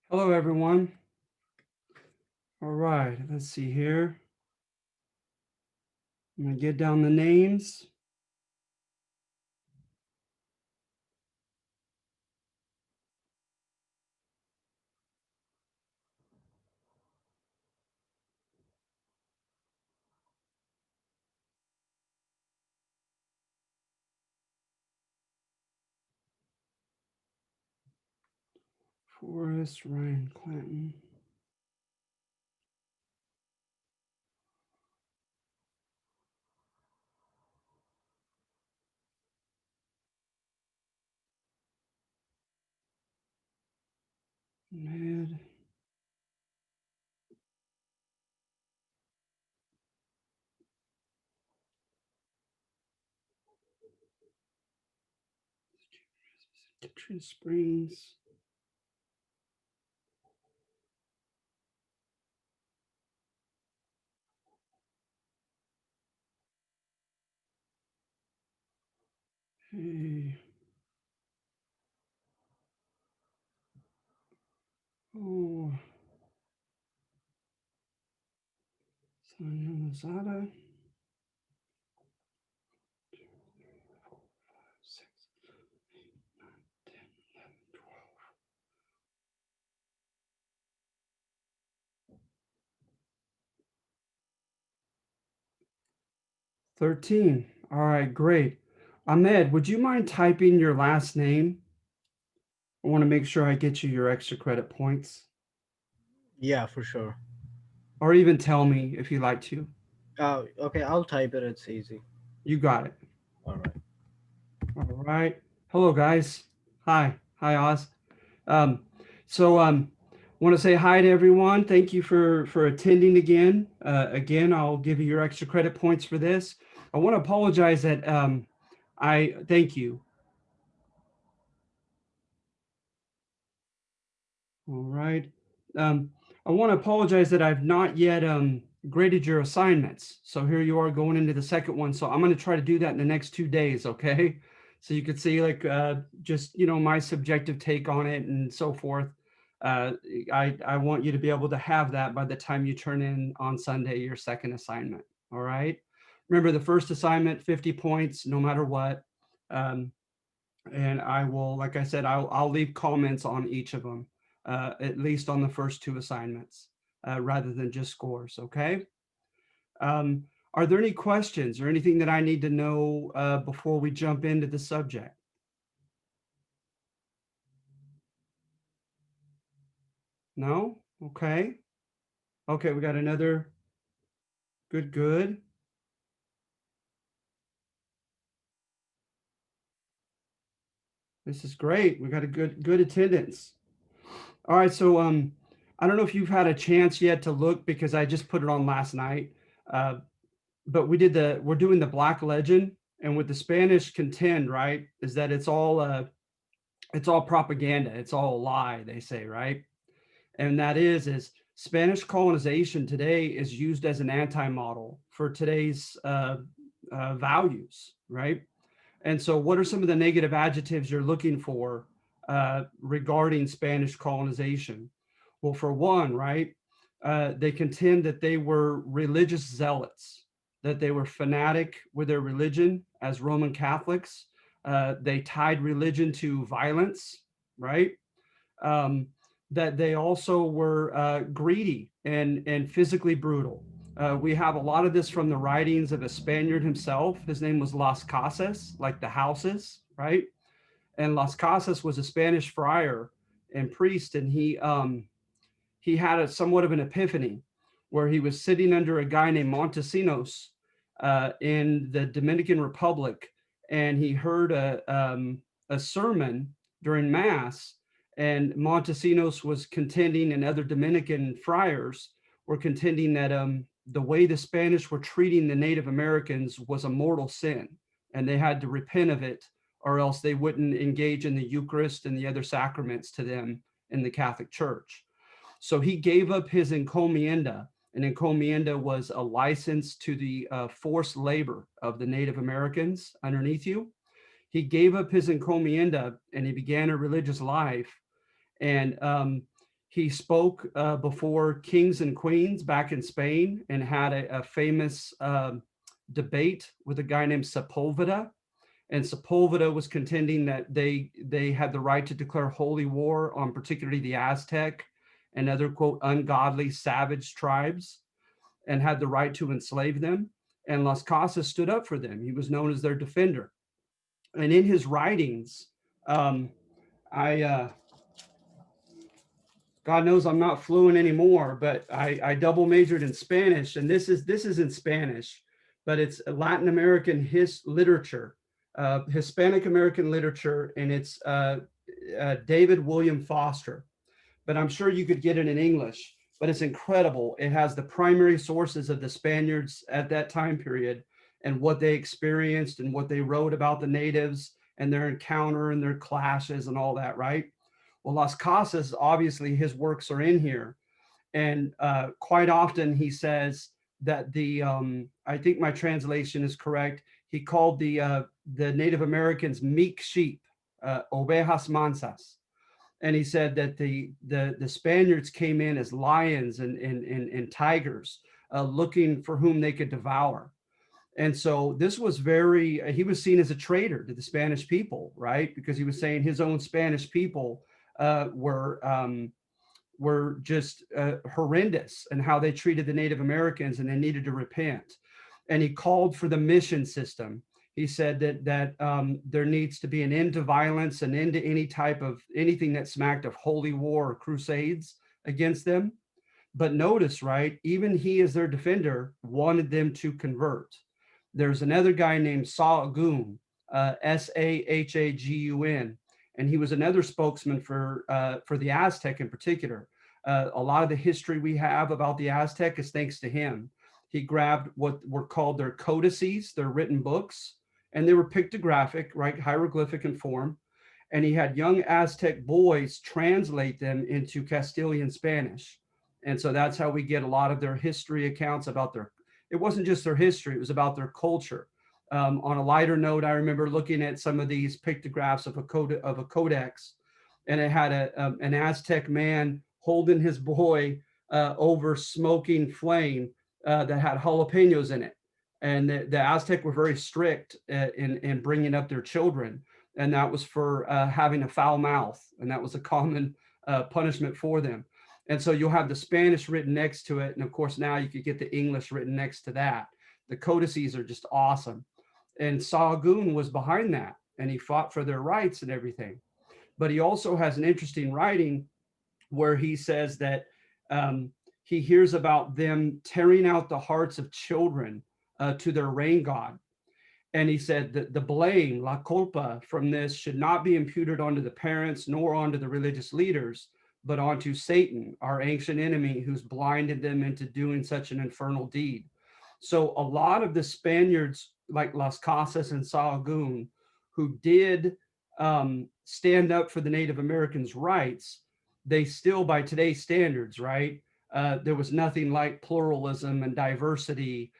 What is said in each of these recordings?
Hello, everyone. All right, let's see here. I'm going to get down the names. Forrest, Ryan Clanton. Ned. Katrina Springs. Hey. Oh. Sonia Lozada. 6, 10, 11, 12. 13. All right, great. Ahmed, would you mind typing your last name? I want to make sure I get you your extra credit points. Yeah, for sure. Or even tell me if you like to. Okay, I'll type it. It's easy. You got it. All right. All right. Hello, guys. Hi. Hi, Oz. Um, so want to say hi to everyone. Thank you for attending again. Again, I'll give you your extra credit points for this. I want to apologize that I thank you. All right. Um, I want to apologize that I've not yet graded your assignments. So here you are going into the second one. So I'm going to try to do that in the next 2 days. Okay. So you could see like just my subjective take on it and so forth. Uh, I want you to be able to have that by the time you turn in on Sunday your second assignment. All right. Remember the first assignment, 50 points, no matter what. Um, and I will, like I said, I'll leave comments on each of them, at least on the first two assignments, rather than just scores. Okay. Um, are there any questions or anything that I need to know before we jump into the subject? No. Okay. Okay. We got another good. Good. This is great. We got a good attendance. All right. So I don't know if you've had a chance yet to look because I just put it on last night. Uh, but we're doing the Black Legend, and with the Spanish contend, right, is that it's all propaganda, it's all a lie, they say, right? And that is Spanish colonization today is used as an anti-model for today's values, right? And so, what are some of the negative adjectives you're looking for regarding Spanish colonization? Well, for one, right, they contend that they were religious zealots, that they were fanatic with their religion as Roman Catholics. They tied religion to violence, right? Um, that they also were greedy and physically brutal. We have a lot of this from the writings of a Spaniard himself. His name was Las Casas, like the houses, right? And Las Casas was a Spanish friar and priest, and he had a somewhat of an epiphany where he was sitting under a guy named Montesinos in the Dominican Republic, and he heard a sermon during Mass, and Montesinos was contending, and other Dominican friars were contending that the way the Spanish were treating the Native Americans was a mortal sin, and they had to repent of it, or else they wouldn't engage in the Eucharist and the other sacraments to them in the Catholic Church. So he gave up his encomienda. An encomienda was a license to the forced labor of the Native Americans underneath you. He gave up his encomienda and he began a religious life. And He spoke before kings and queens back in Spain and had a famous debate with a guy named Sepulveda. And Sepulveda was contending that they had the right to declare holy war on particularly the Aztec and other, quote, ungodly savage tribes, and had the right to enslave them. And Las Casas stood up for them. He was known as their defender. And in his writings, um, I God knows I'm not fluent anymore, but I double majored in Spanish, and this is in Spanish, but it's Latin American literature, Hispanic American literature, and it's David William Foster. But I'm sure you could get it in English. But it's incredible. It has the primary sources of the Spaniards at that time period and what they experienced and what they wrote about the natives and their encounter and their clashes and all that, right? Well, Las Casas, obviously, his works are in here. And quite often he says that I think my translation is correct. He called the Native Americans meek sheep, ovejas mansas. And he said that the Spaniards came in as lions and tigers, looking for whom they could devour. And so this was he was seen as a traitor to the Spanish people, right? Because he was saying his own Spanish people uh, were um, were just horrendous and how they treated the Native Americans, and they needed to repent. And he called for the mission system. He said that there needs to be an end to violence, an end to any type of anything that smacked of holy war or crusades against them. But notice, right, even he, as their defender, wanted them to convert. There's another guy named Sahagun, Sahagun, and he was another spokesman for the Aztec in particular. A lot of the history we have about the Aztec is thanks to him. He grabbed what were called their codices, their written books, and they were pictographic, right, hieroglyphic in form. And he had young Aztec boys translate them into Castilian Spanish. And so that's how we get a lot of their history accounts about it wasn't just their history, it was about their culture. On a lighter note, I remember looking at some of these pictographs of a codex, and it had an Aztec man holding his boy over smoking flame that had jalapenos in it. And the Aztec were very strict in bringing up their children, and that was for having a foul mouth, and that was a common punishment for them. And so you'll have the Spanish written next to it, and of course now you could get the English written next to that. The codices are just awesome, and Sahagun was behind that, and he fought for their rights and everything. But he also has an interesting writing where he says that he hears about them tearing out the hearts of children to their rain god. And he said that the blame, la culpa, from this should not be imputed onto the parents nor onto the religious leaders, but onto Satan, our ancient enemy, who's blinded them into doing such an infernal deed. So a lot of the Spaniards, like Las Casas and Sahagun, who did stand up for the Native Americans' rights, they still, by today's standards, right? There was nothing like pluralism and diversity,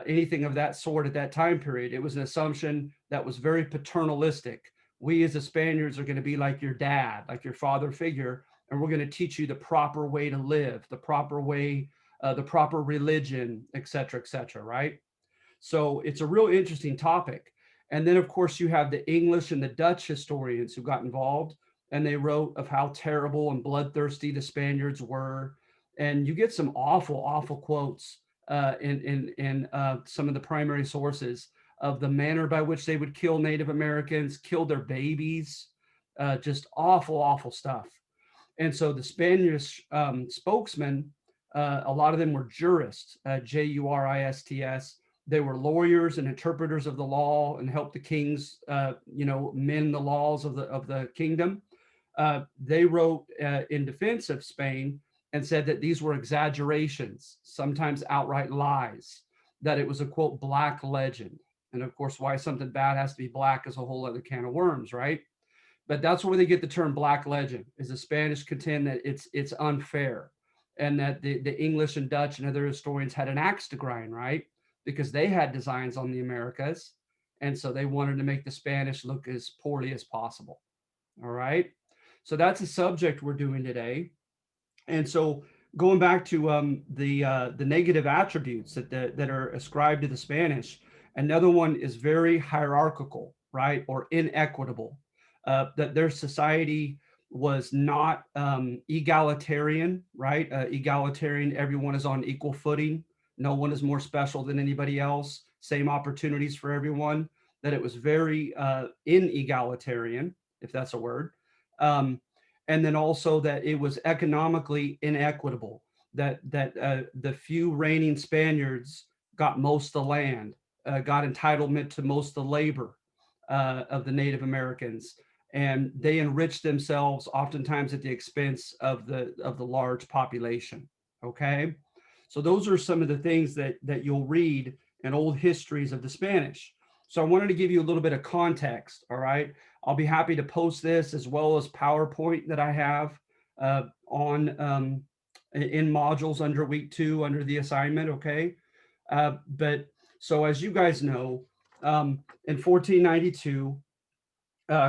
anything of that sort at that time period. It was an assumption that was very paternalistic. We as the Spaniards are going to be like your dad, like your father figure, and we're going to teach you the proper way to live, the proper way, the proper religion, et cetera, right? So it's a real interesting topic. And then, of course, you have the English and the Dutch historians who got involved, and they wrote of how terrible and bloodthirsty the Spaniards were. And you get some awful, awful quotes in some of the primary sources of the manner by which they would kill Native Americans, kill their babies, just awful, awful stuff. And so the Spanish spokesmen, a lot of them were jurists, jurists. They were lawyers and interpreters of the law and helped the kings, mend the laws of the kingdom. They wrote in defense of Spain and said that these were exaggerations, sometimes outright lies, that it was a, quote, black legend. And of course, why something bad has to be black is a whole other can of worms, right? But that's where they get the term black legend, is the Spanish contend that it's unfair, and that the English and Dutch and other historians had an axe to grind, right? Because they had designs on the Americas, and so they wanted to make the Spanish look as poorly as possible. All right. So that's a subject we're doing today. And so going back to the negative attributes that are ascribed to the Spanish, another one is very hierarchical, right, or inequitable. That their society was not egalitarian, right? Egalitarian, everyone is on equal footing. No one is more special than anybody else. Same opportunities for everyone. That it was very inegalitarian, if that's a word. Um, and then also that it was economically inequitable. That the few reigning Spaniards got most of the land, got entitlement to most of the labor of the Native Americans, and they enriched themselves oftentimes at the expense of the large population. Okay, so those are some of the things that you'll read in old histories of the Spanish. So I wanted to give you a little bit of context. All right, I'll be happy to post this as well as PowerPoint that I have on in modules under week 2 under the assignment. Okay, but so as you guys know, in 1492,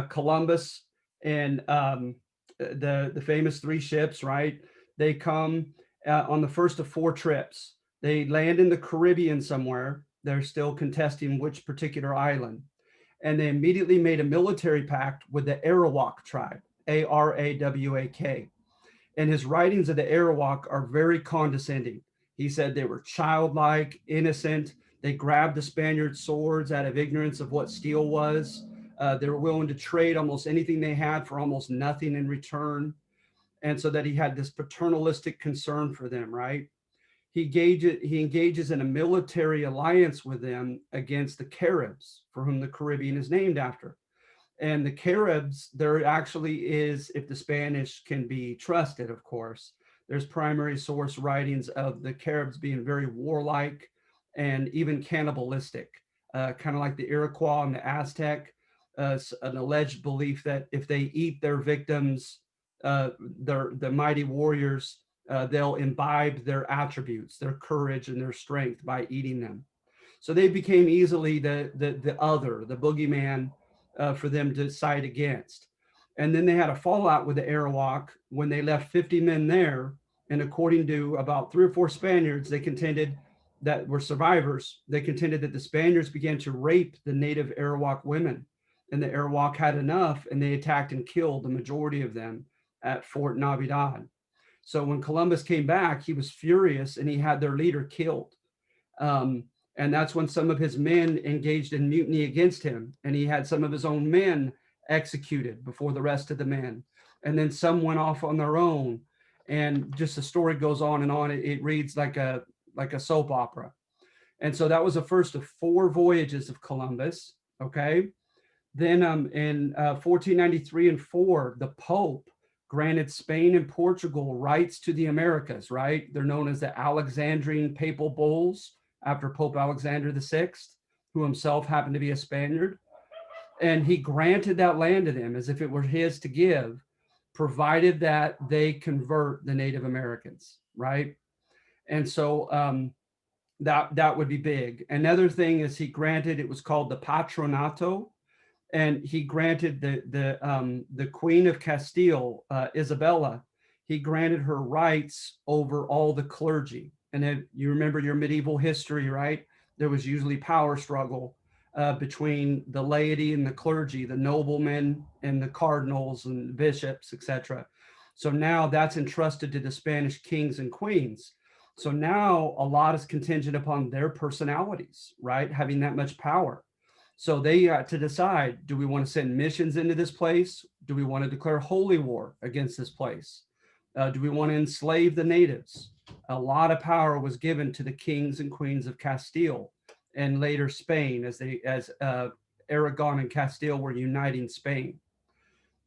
Columbus and the famous 3 ships, right? They come on the first of 4 trips. They land in the Caribbean somewhere. They're still contesting which particular island, and they immediately made a military pact with the Arawak tribe, Arawak. And his writings of the Arawak are very condescending. He said they were childlike, innocent. They grabbed the Spaniards' swords out of ignorance of what steel was. They were willing to trade almost anything they had for almost nothing in return. And so that he had this paternalistic concern for them, right? He engages in a military alliance with them against the Caribs, for whom the Caribbean is named after. And the Caribs, there actually is, if the Spanish can be trusted, of course, there's primary source writings of the Caribs being very warlike and even cannibalistic, kind of like the Iroquois and the Aztec. An alleged belief that if they eat their victims, the mighty warriors, they'll imbibe their attributes, their courage and their strength by eating them. So they became easily the other, the boogeyman for them to side against. And then they had a fallout with the Arawak when they left 50 men there. And according to about 3 or 4 Spaniards, they contended that were survivors, they contended that the Spaniards began to rape the native Arawak women. And the Arawak had enough and they attacked and killed the majority of them at Fort Navidad. So when Columbus came back, he was furious and he had their leader killed. Um, and that's when some of his men engaged in mutiny against him, and he had some of his own men executed before the rest of the men. And then some went off on their own, and just the story goes on and on. It reads like a soap opera. And so that was the first of 4 voyages of Columbus. Okay, then in 1493 and 4, the Pope granted Spain and Portugal rights to the Americas, right? They're known as the Alexandrine Papal Bulls after Pope Alexander VI, who himself happened to be a Spaniard. And he granted that land to them as if it were his to give, provided that they convert the Native Americans, right? And so that would be big. Another thing is he granted, it was called the Patronato, and he granted the Queen of Castile, Isabella. He granted her rights over all the clergy. And if you remember your medieval history, right? There was usually power struggle between the laity and the clergy, the noblemen and the cardinals and the bishops, etc. So now that's entrusted to the Spanish kings and queens. So now a lot is contingent upon their personalities, right? Having that much power. So they got to decide, do we want to send missions into this place? Do we want to declare holy war against this place? Do we want to enslave the natives? A lot of power was given to the kings and queens of Castile and later Spain as Aragon and Castile were uniting Spain.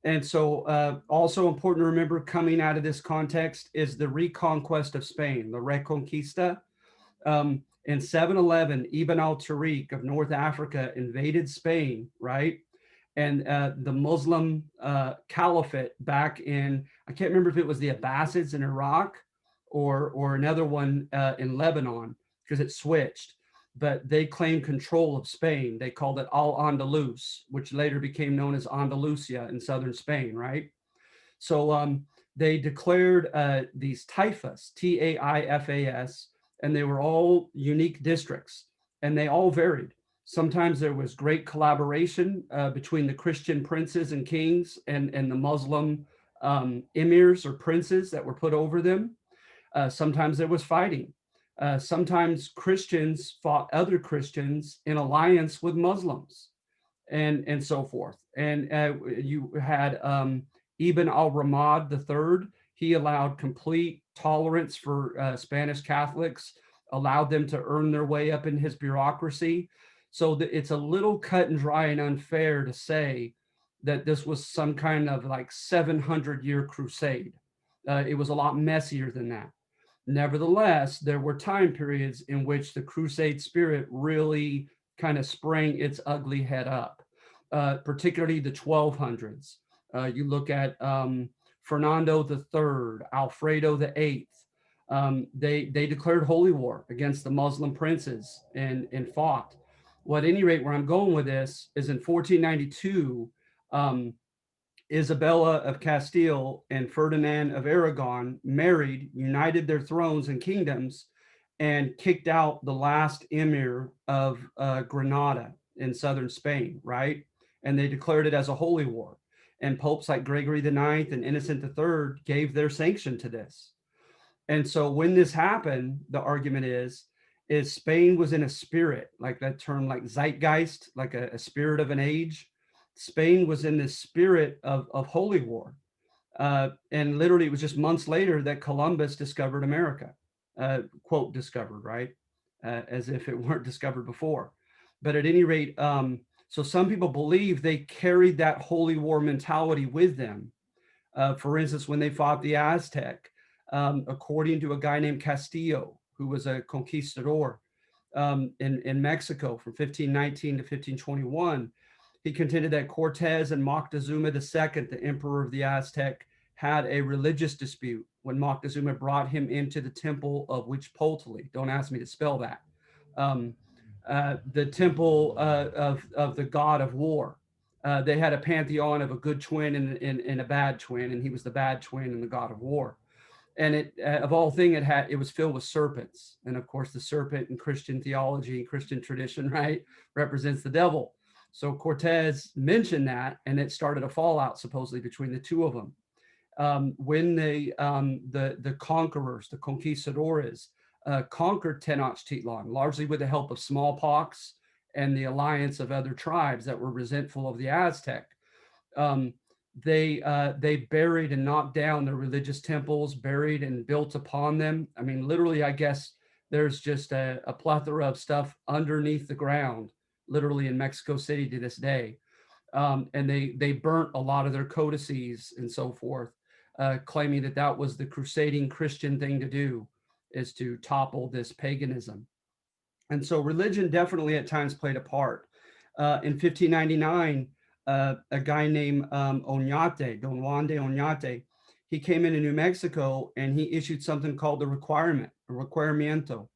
And so also important to remember coming out of this context is the reconquest of Spain, the Reconquista. In 711, Ibn al-Tariq of North Africa invaded Spain, right? And the Muslim caliphate back in, I can't remember if it was the Abbasids in Iraq or another one in Lebanon, because it switched. But they claimed control of Spain. They called it Al-Andalus, which later became known as Andalusia in southern Spain, right? So they declared these taifas, Taifas, and they were all unique districts, and they all varied. Sometimes there was great collaboration between the Christian princes and kings and the Muslim emirs or princes that were put over them. Sometimes there was fighting. Sometimes Christians fought other Christians in alliance with Muslims and so forth. And you had Ibn al-Ramad III. He allowed complete tolerance for Spanish Catholics, allowed them to earn their way up in his bureaucracy. So it's a little cut and dry and unfair to say that this was some kind of like 700-year crusade. It was a lot messier than that. Nevertheless, there were time periods in which the crusade spirit really kind of sprang its ugly head up, particularly the 1200s. You look at Fernando III, Alfredo VIII. They declared holy war against the Muslim princes and fought. Well, at any rate, where I'm going with this is in 1492, Isabella of Castile and Ferdinand of Aragon married, united their thrones and kingdoms, and kicked out the last emir of Granada in southern Spain, right? And they declared it as a holy war. And popes like Gregory the Ninth and Innocent the Third gave their sanction to this. And so when this happened, the argument is Spain was in a spirit, like that term, like zeitgeist, like a spirit of an age. Spain was in the spirit of holy war. And literally, it was just months later that Columbus discovered America, quote, discovered, right? As if it weren't discovered before. But at any rate, so some people believe they carried that holy war mentality with them. For instance, when they fought the Aztec, according to a guy named Castillo, who was a conquistador in Mexico from 1519 to 1521, he contended that Cortez and Moctezuma II, the emperor of the Aztec, had a religious dispute when Moctezuma brought him into the temple of Huichpoltli. Don't ask me to spell that. The temple of the god of war. They had a pantheon of a good twin and a bad twin, and he was the bad twin and the god of war. And it, of all things, it was filled with serpents. And of course, the serpent in Christian theology, Christian tradition, right, represents the devil. So Cortez mentioned that, and it started a fallout supposedly between the two of them. When the conquerors, the conquistadores, conquered Tenochtitlan, largely with the help of smallpox and the alliance of other tribes that were resentful of the Aztec, they buried and knocked down the religious temples, buried and built upon them. I mean, literally, I guess there's just a plethora of stuff underneath the ground, literally in Mexico City to this day. And they burnt a lot of their codices and so forth, claiming that that was the crusading Christian thing to do, is to topple this paganism. And so religion definitely at times played a part. In 1599, a guy named Oñate, Don Juan de Oñate, he came into New Mexico and he issued something called the requirimiento.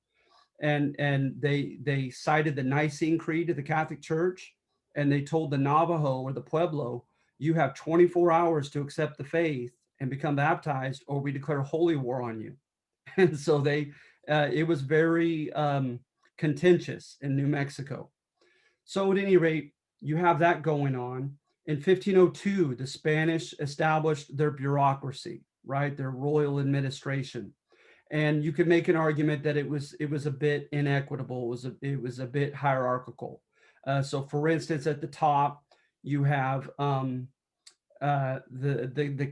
And they cited the Nicene Creed of the Catholic Church, and they told the Navajo or the Pueblo, you have 24 hours to accept the faith and become baptized, or we declare holy war on you. And so it was very contentious in New Mexico. So at any rate, you have that going on. In 1502, the Spanish established their bureaucracy, right? Their royal administration. And you could make an argument that it was a bit inequitable. It was a bit hierarchical. So for instance, at the top, you have the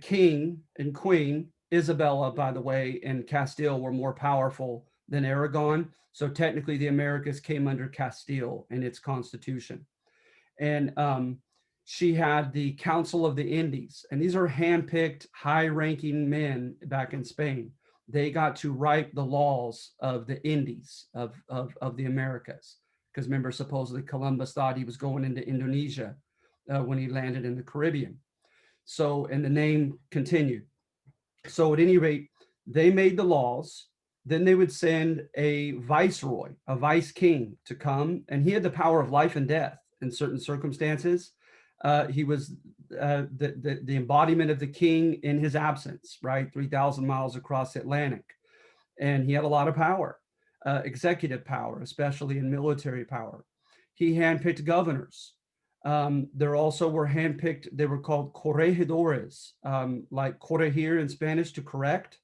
king and queen. Isabella, by the way, and Castile were more powerful than Aragon. So technically the Americas came under Castile and its constitution. And she had the Council of the Indies. And these are handpicked, high-ranking men back in Spain. They got to write the laws of the Indies, of the Americas. Because remember, supposedly Columbus thought he was going into Indonesia when he landed in the Caribbean. So, and the name continued. So at any rate, they made the laws. Then they would send a viceroy, a vice king, to come, and he had the power of life and death in certain circumstances. He was the embodiment of the king in his absence, right? 3,000 miles across the Atlantic. And he had a lot of power, executive power, especially in military power. He handpicked governors. There also were handpicked, they were called corregidores, like corregir in Spanish, to correct.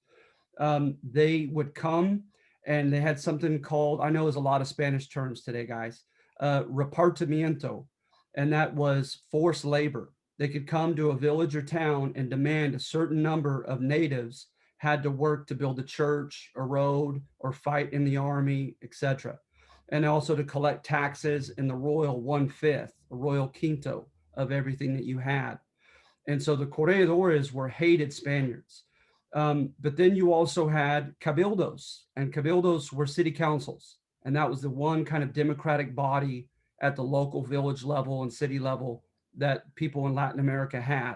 They would come and they had something called, I know there's a lot of Spanish terms today, guys, repartimiento, and that was forced labor. They could come to a village or town and demand a certain number of natives had to work to build a church, a road, or fight in the army, etc. And also to collect taxes in the royal 1/5, a royal quinto of everything that you had. And so the corregidores were hated Spaniards. But then you also had cabildos, and cabildos were city councils. And that was the one kind of democratic body at the local village level and city level that people in Latin America had.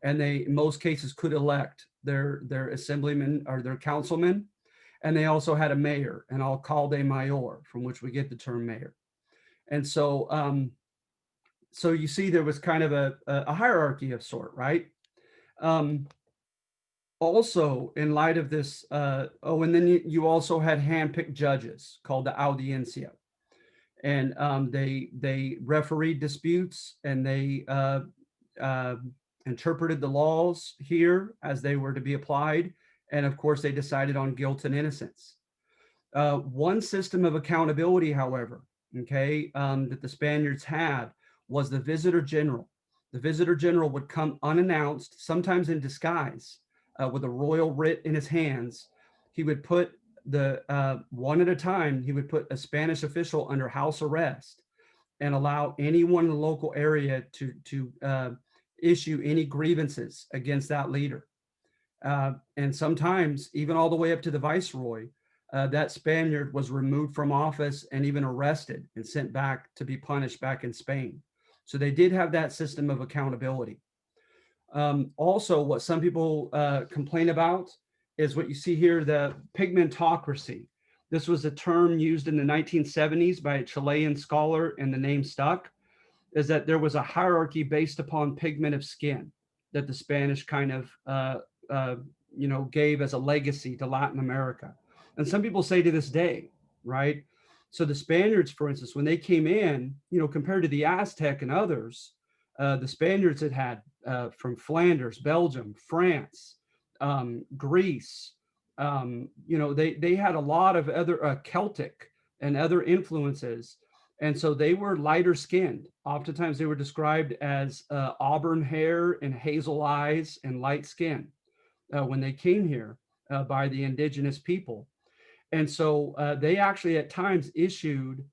And they, in most cases, could elect their assemblymen or their councilmen. And they also had a mayor, an alcalde mayor, from which we get the term mayor. And so you see there was kind of a hierarchy of sort, right? Um, Also, in light of this, and then you also had handpicked judges called the audiencia, and they refereed disputes, and they uh, interpreted the laws here as they were to be applied, and of course they decided on guilt and innocence. One system of accountability, however, okay, that the Spaniards had was the visitor general. The visitor general would come unannounced, sometimes in disguise, with a royal writ in his hands. He would put one at a time, he would put a Spanish official under house arrest and allow anyone in the local area to issue any grievances against that leader. And sometimes, even all the way up to the viceroy, that Spaniard was removed from office and even arrested and sent back to be punished back in Spain. So they did have that system of accountability. Also, what some people complain about is what you see here, the pigmentocracy. This was a term used in the 1970s by a Chilean scholar, and the name stuck, is that there was a hierarchy based upon pigment of skin that the Spanish kind of uh, gave as a legacy to Latin America. And some people say to this day, right? So the Spaniards, for instance, when they came in, compared to the Aztec and others, the Spaniards had from Flanders, Belgium, France, Greece. They had a lot of other Celtic and other influences, and so they were lighter skinned. Oftentimes, they were described as auburn hair and hazel eyes and light skin when they came here by the indigenous people. And so they actually at times issued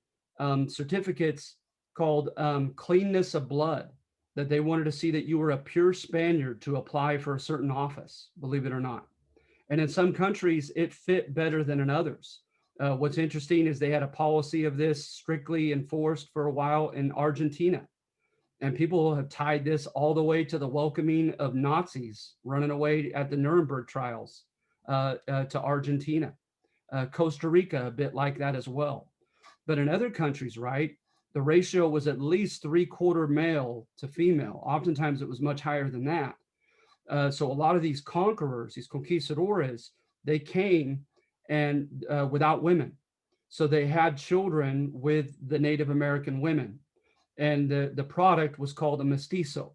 certificates called cleanness of blood, that they wanted to see that you were a pure Spaniard to apply for a certain office, believe it or not. And in some countries, it fit better than in others. What's interesting is they had a policy of this strictly enforced for a while in Argentina. And people have tied this all the way to the welcoming of Nazis running away at the Nuremberg trials to Argentina. Costa Rica, a bit like that as well. But in other countries, right, the ratio was at least 3/4 male to female. Oftentimes it was much higher than that. So a lot of these conquerors, these conquistadores, they came and without women. So they had children with the Native American women. And the product was called a mestizo.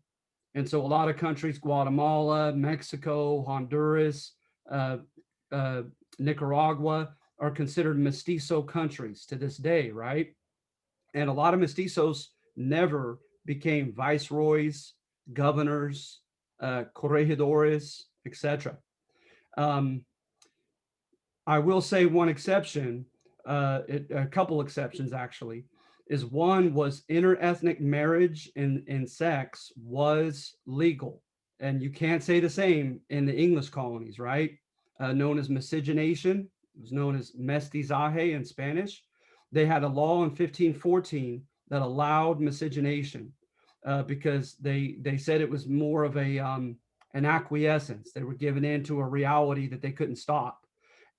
And so a lot of countries, Guatemala, Mexico, Honduras, uh, uh, Nicaragua, are considered mestizo countries to this day, right? And a lot of mestizos never became viceroys, governors, corregidores, etc. Um, I will say one exception, a couple exceptions actually, is one was interethnic marriage in sex was legal. And you can't say the same in the English colonies, right? Known as miscegenation, it was known as mestizaje in Spanish. They had a law in 1514 that allowed miscegenation because they said it was more of an acquiescence. They were given into a reality that they couldn't stop,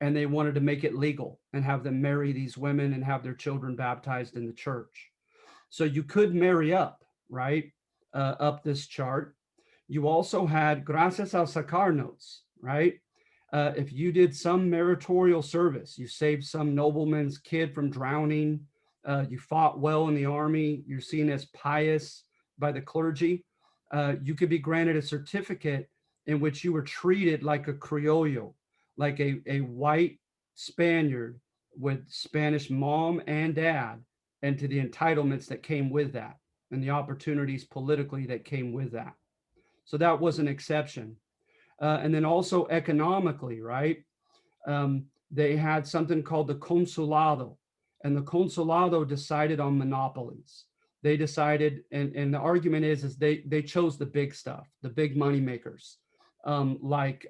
and they wanted to make it legal and have them marry these women and have their children baptized in the church. So you could marry up, right, up this chart. You also had gracias al sacar notes, right? If you did some meritorial service, you saved some nobleman's kid from drowning, you fought well in the army, you're seen as pious by the clergy, you could be granted a certificate in which you were treated like a criollo, like a white Spaniard with Spanish mom and dad, and to the entitlements that came with that and the opportunities politically that came with that. So that was an exception. And then also economically, right? They had something called the consulado, and the consulado decided on monopolies. They decided, and the argument is they chose the big stuff, the big money makers, like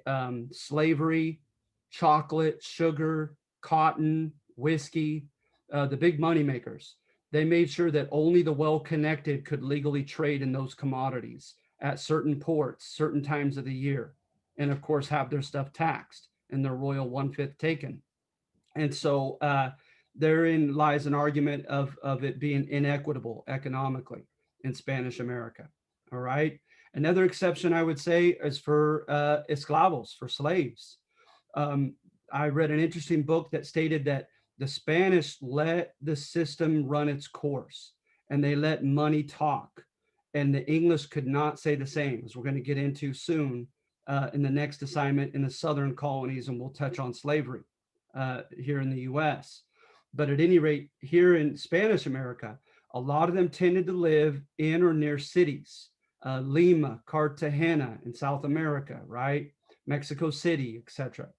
slavery, chocolate, sugar, cotton, whiskey, the big money makers. They made sure that only the well-connected could legally trade in those commodities at certain ports, certain times of the year, and of course have their stuff taxed and their royal one-fifth taken. And so therein lies an argument of it being inequitable economically in Spanish America. All right. Another exception I would say is for esclavos, for slaves. Um, I read an interesting book that stated that the Spanish let the system run its course and they let money talk. And the English could not say the same, as we're going to get into soon in the next assignment in the southern colonies, and we'll touch on slavery here in the US. But at any rate, here in Spanish America, a lot of them tended to live in or near cities, Lima, Cartagena in South America, right? Mexico City, etc.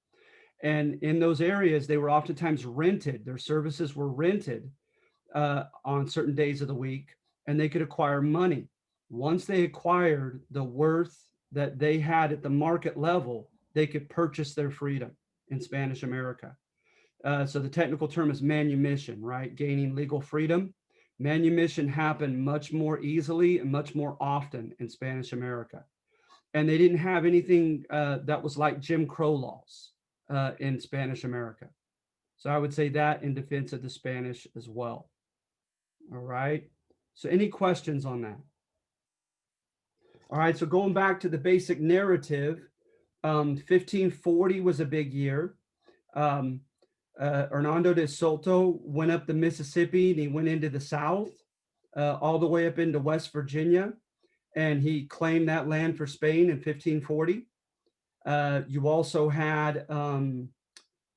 And in those areas, they were oftentimes rented. Their services were rented on certain days of the week, and they could acquire money. Once they acquired the worth that they had at the market level, they could purchase their freedom in Spanish America. So the technical term is manumission, right? Gaining legal freedom. Manumission happened much more easily and much more often in Spanish America. And they didn't have anything that was like Jim Crow laws in Spanish America. So I would say that in defense of the Spanish as well. All right. So any questions on that? All right. So going back to the basic narrative, 1540 was a big year. Um, Hernando de Soto went up the Mississippi and he went into the South, all the way up into West Virginia, and he claimed that land for Spain in 1540. You also had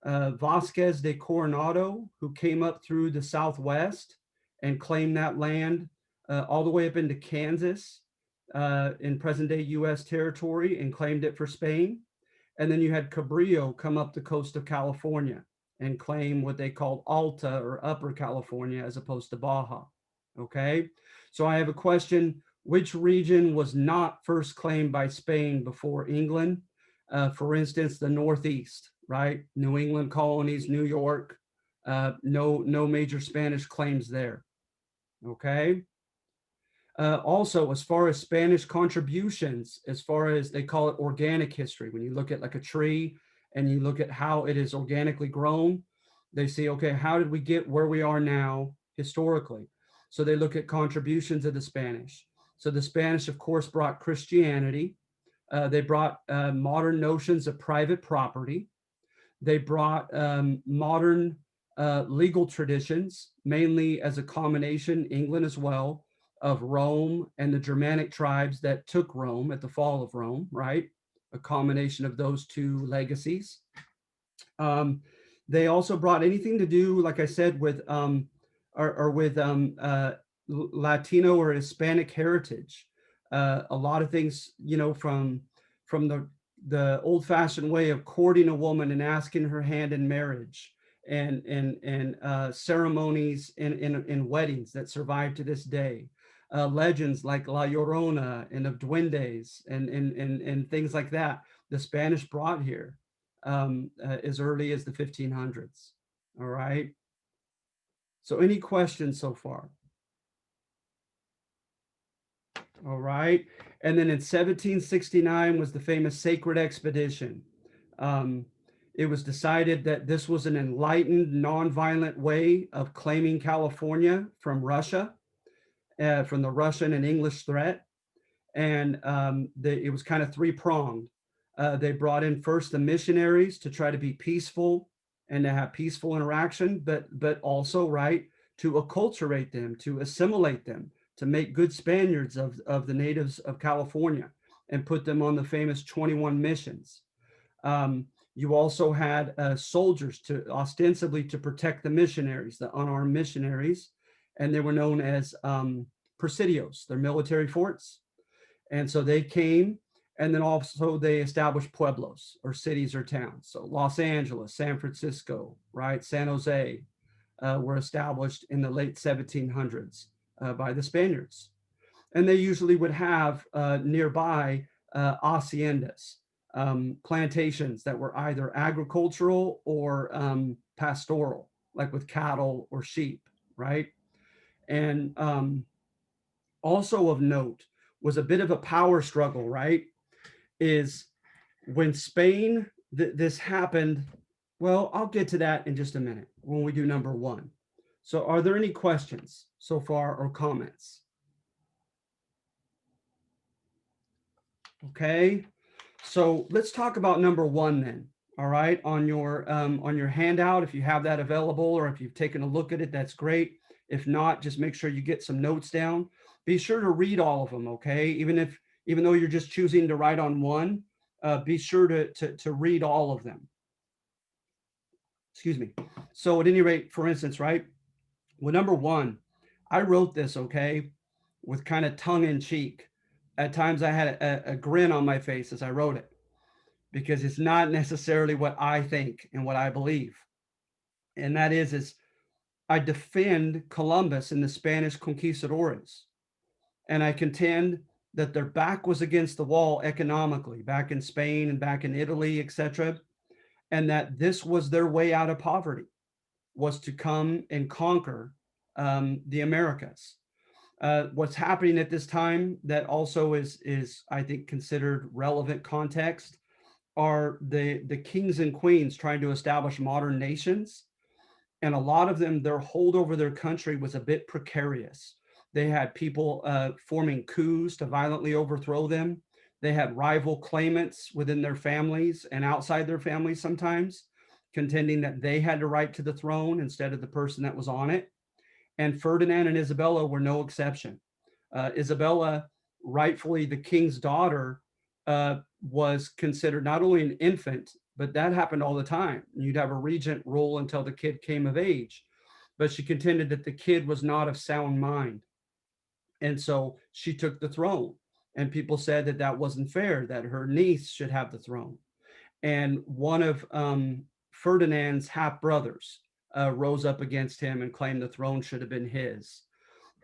Vasquez de Coronado, who came up through the Southwest and claimed that land all the way up into Kansas in present day US territory and claimed it for Spain. And then you had Cabrillo come up the coast of California and claim what they called Alta or Upper California as opposed to Baja. Okay. So I have a question. Which region was not first claimed by Spain before England? For instance, the Northeast, right? New England colonies, New York, no major Spanish claims there. Okay. Also, as far as Spanish contributions, as far as they call it organic history, when you look at like a tree and you look at how it is organically grown, they say, okay, how did we get where we are now historically? So they look at contributions of the Spanish. So the Spanish, of course, brought Christianity. They brought modern notions of private property. They brought modern legal traditions, mainly as a combination, England as well, of Rome and the Germanic tribes that took Rome at the fall of Rome, right? A combination of those two legacies. They also brought anything to do, like I said, with with Latino or Hispanic heritage. A lot of things, you know, from the old-fashioned way of courting a woman and asking her hand in marriage, and ceremonies in weddings that survive to this day. Legends like La Llorona and of duendes and things like that. The Spanish brought here as early as the 1500s. All right. So any questions so far? All right. And then in 1769 was the famous Sacred Expedition. It was decided that this was an enlightened, nonviolent way of claiming California from Russia, from the Russian and English threat. and it was kind of three pronged. They brought in first the missionaries to try to be peaceful and to have peaceful interaction, but also right to acculturate them, to assimilate them, to make good Spaniards of the natives of California and put them on the famous 21 missions. You also had soldiers to ostensibly to protect the missionaries, the unarmed missionaries, and they were known as presidios, their military forts. And so they came, and then also they established pueblos or cities or towns. So Los Angeles, San Francisco, right, San Jose were established in the late 1700s by the Spaniards, and they usually would have nearby haciendas, plantations that were either agricultural or pastoral, like with cattle or sheep, right? And also of note was a bit of a power struggle, right? Is when Spain, this happened. Well, I'll get to that in just a minute when we do number one. So, are there any questions so far or comments? Okay, so let's talk about number one then. All right, on your handout, if you have that available, or if you've taken a look at it, that's great. If not, just make sure you get some notes down. Be sure to read all of them. Okay, even though you're just choosing to write on one, be sure to read all of them. Excuse me. So at any rate, for instance, right, well, number one, I wrote this, okay, with kind of tongue in cheek. At times I had a grin on my face as I wrote it because it's not necessarily what I think and what I believe. And that is I defend Columbus and the Spanish conquistadores. And I contend that their back was against the wall economically, back in Spain and back in Italy, etc., and that this was their way out of poverty, was to come and conquer the Americas. What's happening at this time that also is I think considered relevant context are the kings and queens trying to establish modern nations, and a lot of them, their hold over their country was a bit precarious. They had people forming coups to violently overthrow them. They had rival claimants within their families and outside their families sometimes, contending that they had the right to the throne instead of the person that was on it. And Ferdinand and Isabella were no exception. Isabella, rightfully the king's daughter, was considered not only an infant, but that happened all the time. You'd have a regent rule until the kid came of age. But she contended that the kid was not of sound mind. And so she took the throne. And people said that that wasn't fair, that her niece should have the throne. And one of Ferdinand's half brothers rose up against him and claimed the throne should have been his,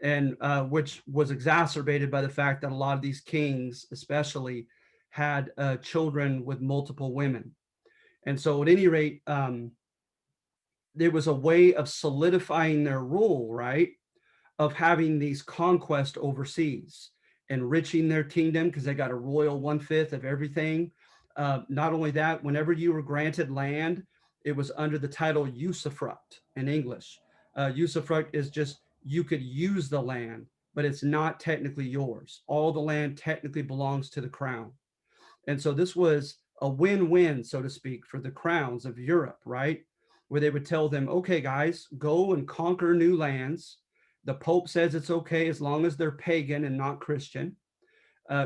and which was exacerbated by the fact that a lot of these kings, especially, had children with multiple women. And so, at any rate, there was a way of solidifying their rule, right? Of having these conquests overseas, enriching their kingdom because they got a royal 1/5 of everything. Not only that, whenever you were granted land, it was under the title usufruct in English. Usufruct is just you could use the land, but it's not technically yours. All the land technically belongs to the crown. And so this was a win-win, so to speak, for the crowns of Europe, right? Where they would tell them, okay, guys, go and conquer new lands. The Pope says it's okay as long as they're pagan and not Christian.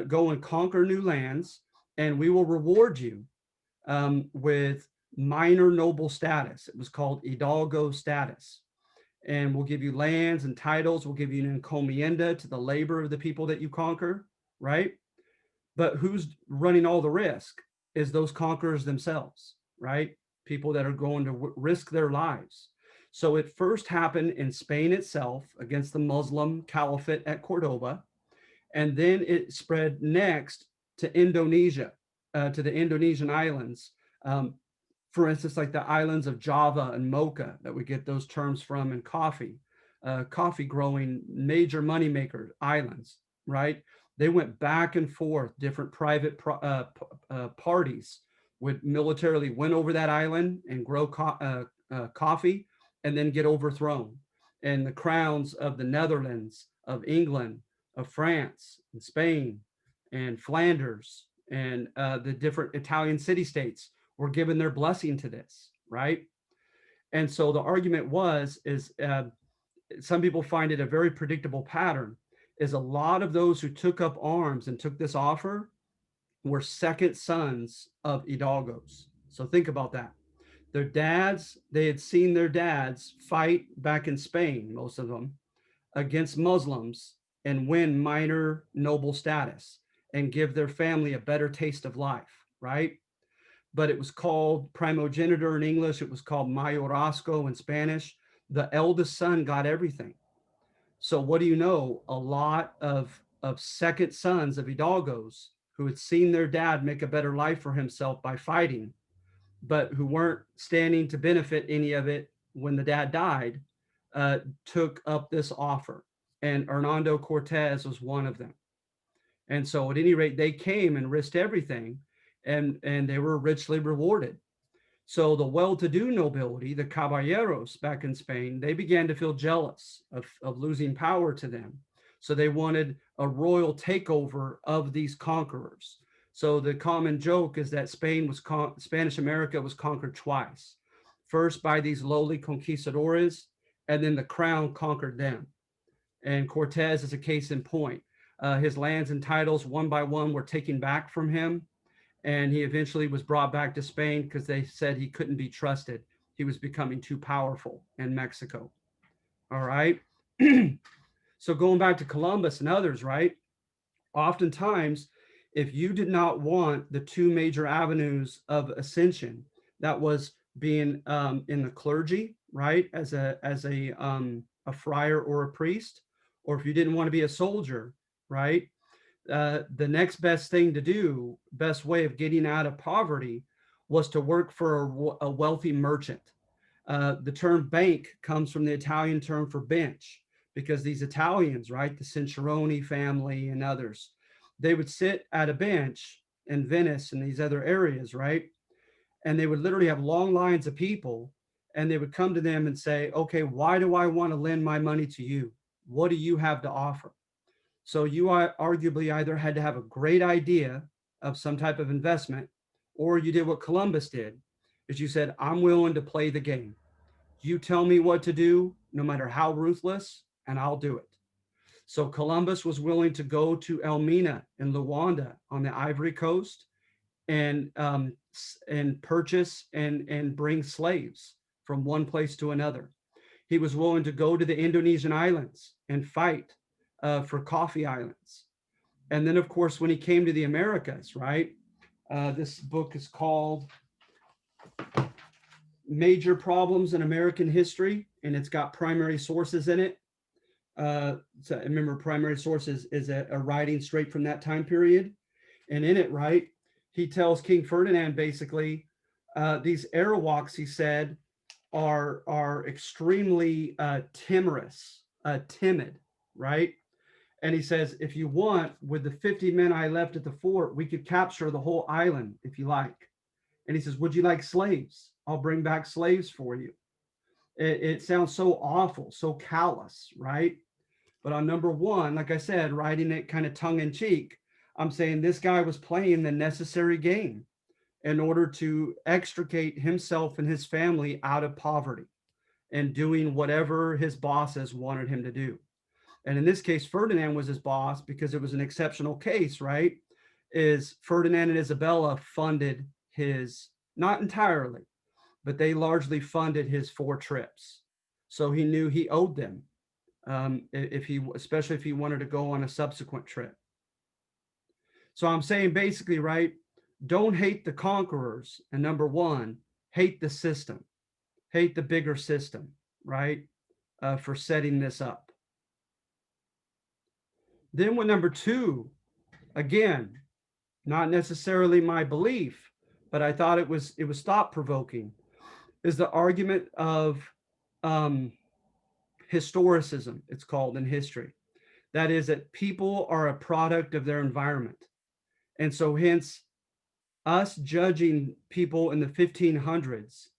Go and conquer new lands, and we will reward you with minor noble status. It was called hidalgo status. And we'll give you lands and titles. We'll give you an encomienda to the labor of the people that you conquer, right? But who's running all the risk is those conquerors themselves, right? People that are going to risk their lives. So it first happened in Spain itself against the Muslim caliphate at Cordoba. And then it spread next to Indonesia, to the Indonesian islands. For instance, like the islands of Java and Mocha that we get those terms from in coffee, coffee growing major moneymaker islands, right? They went back and forth, different private parties would militarily win over that island and grow coffee and then get overthrown. And the crowns of the Netherlands, of England, of France, and Spain, and Flanders and the different Italian city states were given their blessing to this, right? And so the argument is some people find it a very predictable pattern, is a lot of those who took up arms and took this offer were second sons of hidalgos. So think about that. Their dads, they had seen their dads fight back in Spain, most of them, against Muslims and win minor noble status and give their family a better taste of life, right? But it was called primogenitor in English. It was called mayorazgo in Spanish. The eldest son got everything. So what do you know? A lot of second sons of hidalgos who had seen their dad make a better life for himself by fighting, but who weren't standing to benefit any of it when the dad died, took up this offer. And Hernando Cortez was one of them. And so at any rate, they came and risked everything, and they were richly rewarded. So the well-to-do nobility, the caballeros back in Spain, they began to feel jealous of losing power to them. So they wanted a royal takeover of these conquerors. So the common joke is that Spanish America was conquered twice. First by these lowly conquistadores, and then the crown conquered them. And Cortez is a case in point. His lands and titles, one by one, were taken back from him, and he eventually was brought back to Spain because they said he couldn't be trusted. He was becoming too powerful in Mexico. All right. So going back to Columbus and others, right? Oftentimes, if you did not want the two major avenues of ascension, that was being in the clergy, right, as a friar or a priest, or if you didn't want to be a soldier, right, the next best thing to do, best way of getting out of poverty, was to work for a wealthy merchant. The term bank comes from the Italian term for bench, because these Italians, right, the Cicerone family and others, they would sit at a bench in Venice and these other areas, right? And they would literally have long lines of people, and they would come to them and say, okay, why do I want to lend my money to you? What do you have to offer? So you arguably either had to have a great idea of some type of investment, or you did what Columbus did, is you said, I'm willing to play the game. You tell me what to do, no matter how ruthless, and I'll do it. So Columbus was willing to go to Elmina in Luanda on the Ivory Coast and purchase and bring slaves from one place to another. He was willing to go to the Indonesian islands and fight for coffee islands. And then, of course, when he came to the Americas, right? This book is called Major Problems in American History, and it's got primary sources in it. So remember, primary sources is a writing straight from that time period. And in it, right, he tells King Ferdinand basically, these Arawaks, he said, are extremely timid, right? And he says, if you want, with the 50 men I left at the fort, we could capture the whole island if you like. And he says, would you like slaves? I'll bring back slaves for you. It sounds so awful, so callous, right? But on number one, like I said, writing it kind of tongue in cheek, I'm saying this guy was playing the necessary game in order to extricate himself and his family out of poverty and doing whatever his bosses wanted him to do. And in this case, Ferdinand was his boss because it was an exceptional case, right? Is Ferdinand and Isabella funded his, not entirely, but they largely funded his 4 trips. So he knew he owed them, especially if he wanted to go on a subsequent trip. So I'm saying basically, right, don't hate the conquerors. And number one, hate the system, hate the bigger system, right, for setting this up. Then with number two, again, not necessarily my belief, but I thought it was thought provoking, is the argument of historicism, it's called in history. That is, that people are a product of their environment. And so hence us judging people in the 1500s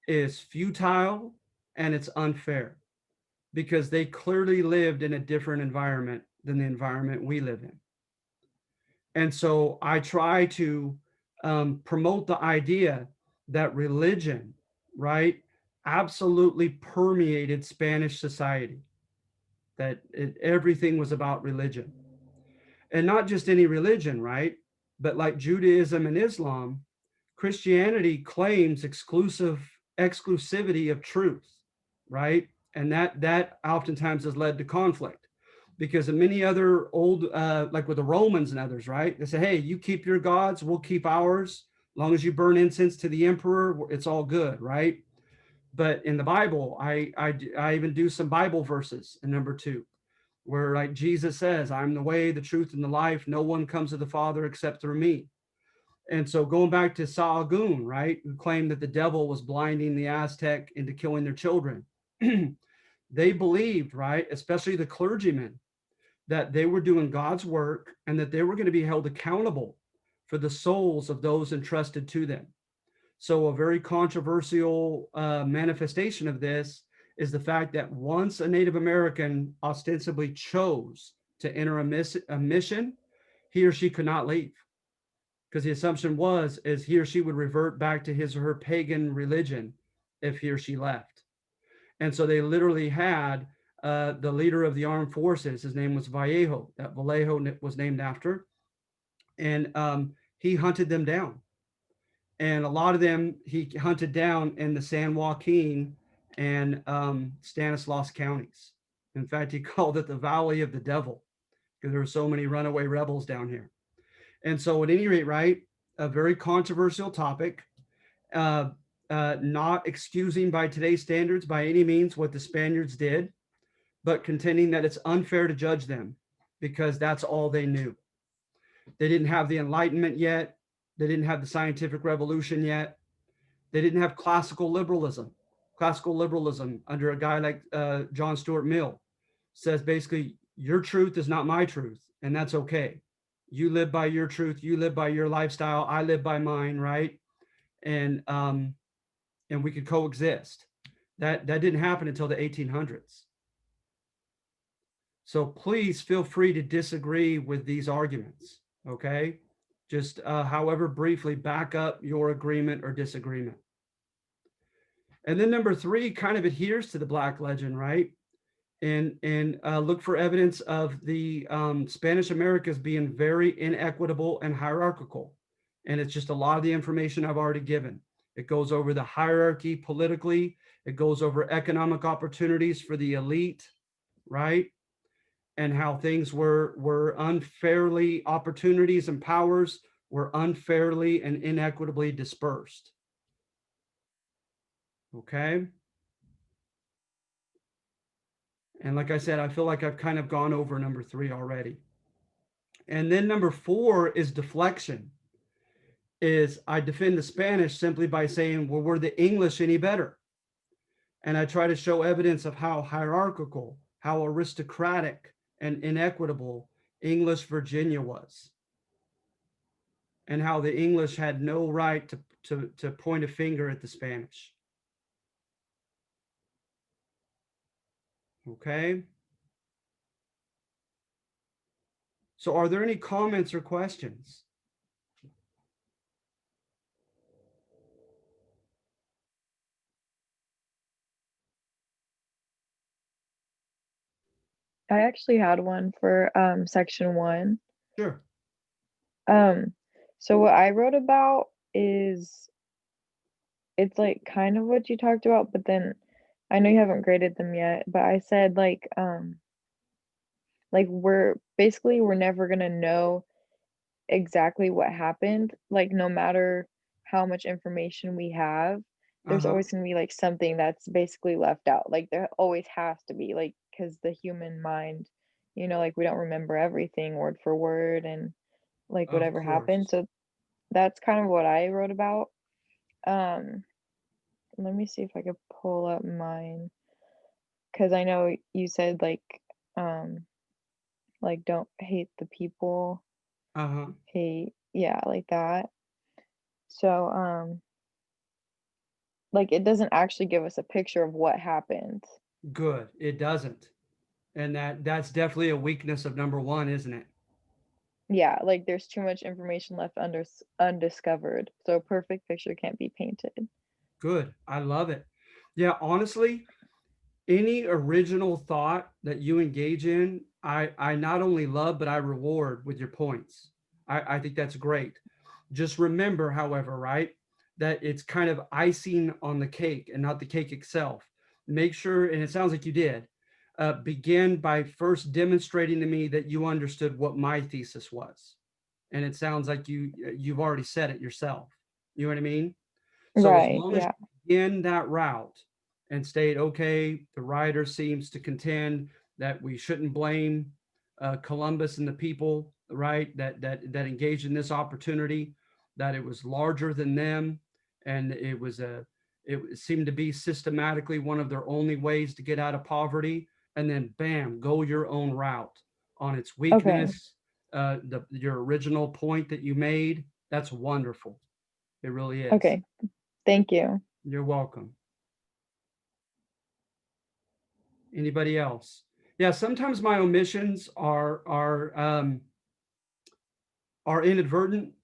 is futile and it's unfair because they clearly lived in a different environment than the environment we live in. And so I try to promote the idea that religion, right, absolutely permeated Spanish society, that everything was about religion. And not just any religion, right? But like Judaism and Islam, Christianity claims exclusivity of truth, right? And that oftentimes has led to conflict because in many other old, like with the Romans and others, right? They say, hey, you keep your gods, we'll keep ours. As long as you burn incense to the emperor, it's all good, right? But in the Bible, I even do some Bible verses in number 2 where like Jesus says, I'm the way, the truth, and the life. No one comes to the Father except through me. And so going back to Sahagún, right, who claimed that the devil was blinding the Aztec into killing their children. They believed, right, especially the clergymen, that they were doing God's work and that they were going to be held accountable for the souls of those entrusted to them. So, a very controversial manifestation of this is the fact that once a Native American ostensibly chose to enter a mission, he or she could not leave because the assumption was is he or she would revert back to his or her pagan religion if he or she left. And so they literally had the leader of the armed forces. His name was Vallejo. That Vallejo was named after, and he hunted them down. And a lot of them he hunted down in the San Joaquin and Stanislaus counties. In fact, he called it the Valley of the Devil because there were so many runaway rebels down here. And so, at any rate, right, a very controversial topic, uh, not excusing by today's standards by any means what the Spaniards did, but contending that it's unfair to judge them because that's all they knew. They didn't have the Enlightenment yet. They didn't have the scientific revolution yet. They didn't have classical liberalism. Classical liberalism under a guy like John Stuart Mill says basically, your truth is not my truth, and that's okay. You live by your truth. You live by your lifestyle. I live by mine, right? And we could coexist. That didn't happen until the 1800s. So please feel free to disagree with these arguments. Okay, just however briefly back up your agreement or disagreement. And then number 3 kind of adheres to the Black legend, right? And look for evidence of the Spanish Americas being very inequitable and hierarchical. And it's just a lot of the information I've already given. It goes over the hierarchy politically. It goes over economic opportunities for the elite, right? And how things were unfairly, opportunities and powers were unfairly and inequitably dispersed. Okay. And like I said, I feel like I've kind of gone over number 3 already. And then number 4 is deflection. Is I defend the Spanish simply by saying, well, were the English any better? And I try to show evidence of how hierarchical, how aristocratic and inequitable English Virginia was, and how the English had no right to point a finger at the Spanish. Okay. So are there any comments or questions? I actually had one for section 1. Sure. So what I wrote about is it's like kind of what you talked about, but then I know you haven't graded them yet, but I said like we're never gonna know exactly what happened, like no matter how much information we have, there's Uh-huh. always gonna be like something that's basically left out. Like there always has to be, like, because the human mind, like we don't remember everything word for word and like Of whatever happened. course. So that's kind of what I wrote about. Um, Let me see if I could pull up mine because I know you said um like don't hate the people, Uh-huh. hate, yeah, like that. So like it doesn't actually give us a picture of what happened. Good. It doesn't. And that's definitely a weakness of number 1, isn't it? yeah, like there's too much information left undiscovered. So a perfect picture can't be painted. Good. I love it. Yeah, honestly, any original thought that you engage in, I not only love, but I reward with your points. I think that's great. Just remember, however, right, that it's kind of icing on the cake and not the cake itself. Make sure, and it sounds like you did, begin by first demonstrating to me that you understood what my thesis was. And it sounds like you've already said it yourself. You know what I mean? So as Right. long as Yeah. you begin that route and state, okay, the writer seems to contend that we shouldn't blame Columbus and the people, right, that engaged in this opportunity, that it was larger than them, and it seemed to be systematically one of their only ways to get out of poverty, and then bam, go your own route on its Okay. weakness. Your original point that you made, that's wonderful. It really is. Okay. Thank you. You're welcome. Anybody else? Yeah, sometimes my omissions are inadvertent.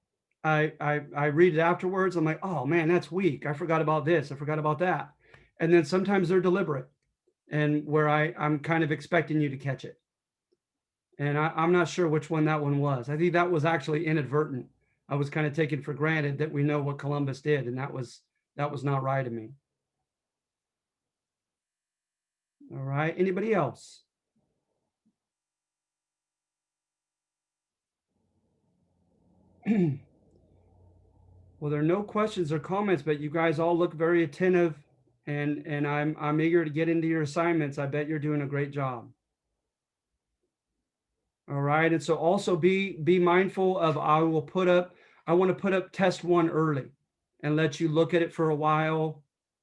I read it afterwards. I'm like, oh man, that's weak. I forgot about this. I forgot about that. And then sometimes they're deliberate, and where I'm kind of expecting you to catch it. And I'm not sure which one that one was. I think that was actually inadvertent. I was kind of taking for granted that we know what Columbus did, and that was not right of me. All right. Anybody else? Well, there are no questions or comments, but you guys all look very attentive, and I'm eager to get into your assignments. I bet you're doing a great job. All right. And so also be mindful of I want to put up test one early and let you look at it for a while,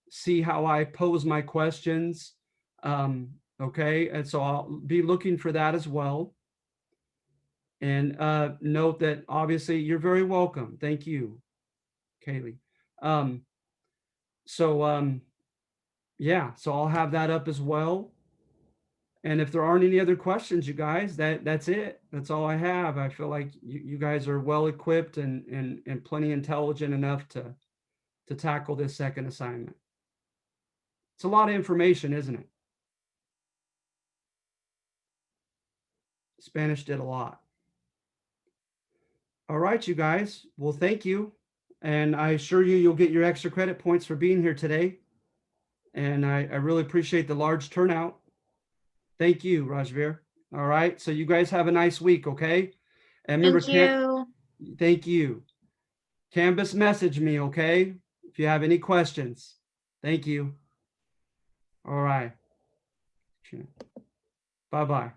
see how I pose my questions. Okay. And so I'll be looking for that as well. And note that obviously you're very welcome. Thank you, Kaylee. Um, so yeah, so I'll have that up as well. And if there aren't any other questions, you guys, that's it. That's all I have. I feel like you guys are well equipped and plenty intelligent enough to tackle this second assignment. It's a lot of information, isn't it? Spanish did a lot. All right, you guys. Well, thank you. And I assure you, you'll get your extra credit points for being here today. And I really appreciate the large turnout. Thank you, Rajveer. All right. So you guys have a nice week, okay? And remember, Thank you. thank you. Canvas message me, okay? If you have any questions. Thank you. All right. Bye-bye.